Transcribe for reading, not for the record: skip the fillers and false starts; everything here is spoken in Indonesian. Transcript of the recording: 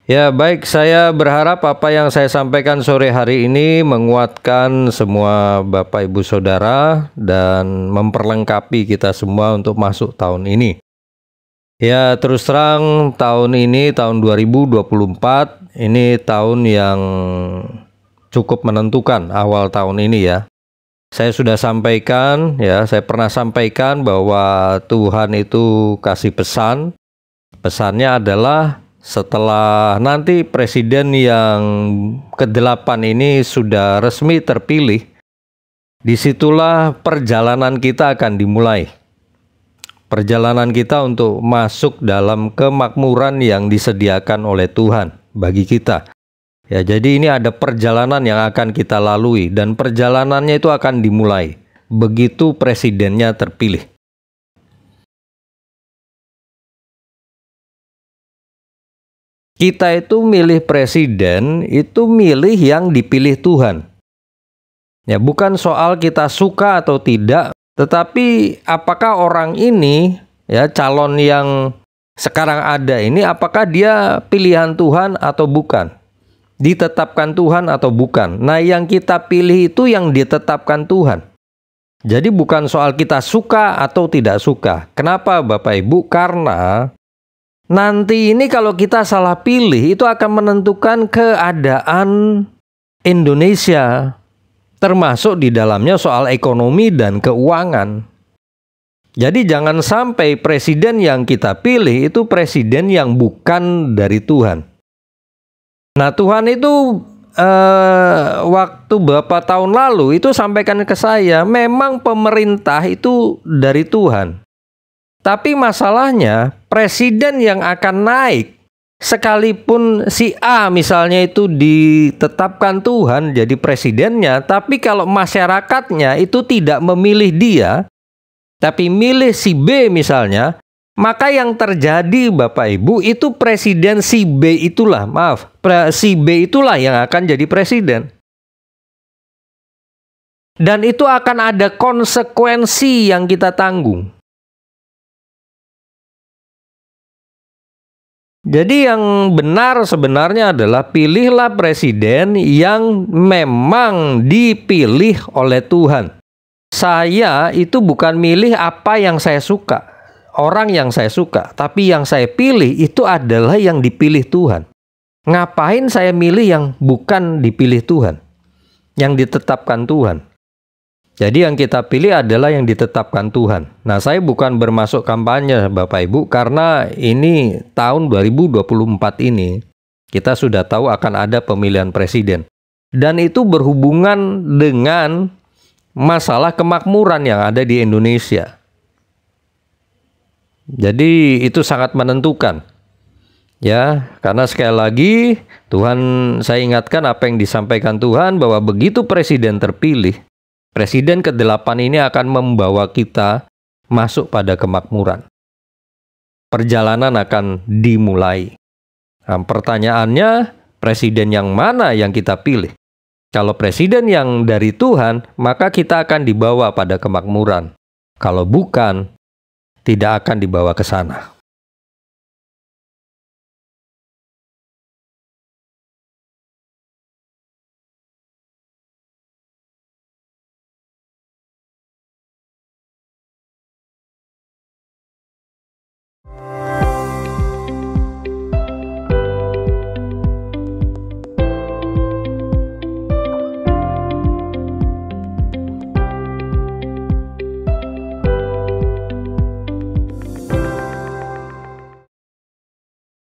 Ya, baik. Saya berharap apa yang saya sampaikan sore hari ini menguatkan semua Bapak Ibu Saudara dan memperlengkapi kita semua untuk masuk tahun ini. Ya, terus terang tahun ini, tahun 2024, ini tahun yang cukup menentukan awal tahun ini ya. Saya sudah sampaikan, ya, saya pernah sampaikan bahwa Tuhan itu kasih pesan. Pesannya adalah setelah nanti presiden yang ke-8 ini sudah resmi terpilih, disitulah perjalanan kita akan dimulai. Perjalanan kita untuk masuk dalam kemakmuran yang disediakan oleh Tuhan bagi kita. Ya, jadi ini ada perjalanan yang akan kita lalui dan perjalanannya itu akan dimulai begitu presidennya terpilih. Kita itu milih presiden, itu milih yang dipilih Tuhan. Ya, bukan soal kita suka atau tidak, tetapi apakah orang ini, ya, calon yang sekarang ada ini, apakah dia pilihan Tuhan atau bukan? Ditetapkan Tuhan atau bukan? Nah, yang kita pilih itu yang ditetapkan Tuhan. Jadi bukan soal kita suka atau tidak suka. Kenapa Bapak Ibu? Karena nanti ini kalau kita salah pilih itu akan menentukan keadaan Indonesia, termasuk di dalamnya soal ekonomi dan keuangan. Jadi jangan sampai presiden yang kita pilih itu presiden yang bukan dari Tuhan. Nah, Tuhan itu waktu beberapa tahun lalu itu sampaikan ke saya, memang pemerintah itu dari Tuhan. Tapi masalahnya, presiden yang akan naik, sekalipun si A misalnya itu ditetapkan Tuhan jadi presidennya, tapi kalau masyarakatnya itu tidak memilih dia, tapi milih si B misalnya, maka yang terjadi Bapak Ibu itu presiden si B itulah, si B itulah yang akan jadi presiden. Dan itu akan ada konsekuensi yang kita tanggung. Jadi yang benar sebenarnya adalah pilihlah presiden yang memang dipilih oleh Tuhan. Saya itu bukan milih apa yang saya suka, orang yang saya suka, tapi yang saya pilih itu adalah yang dipilih Tuhan. Ngapain saya milih yang bukan dipilih Tuhan, yang ditetapkan Tuhan? Jadi yang kita pilih adalah yang ditetapkan Tuhan. Nah, saya bukan bermasuk kampanye Bapak Ibu, karena ini tahun 2024 ini kita sudah tahu akan ada pemilihan presiden. Dan itu berhubungan dengan masalah kemakmuran yang ada di Indonesia. Jadi itu sangat menentukan. Ya, karena sekali lagi Tuhan, saya ingatkan apa yang disampaikan Tuhan bahwa begitu presiden terpilih, presiden ke-8 ini akan membawa kita masuk pada kemakmuran. Perjalanan akan dimulai. Nah, pertanyaannya, presiden yang mana yang kita pilih? Kalau presiden yang dari Tuhan, maka kita akan dibawa pada kemakmuran. Kalau bukan, tidak akan dibawa ke sana.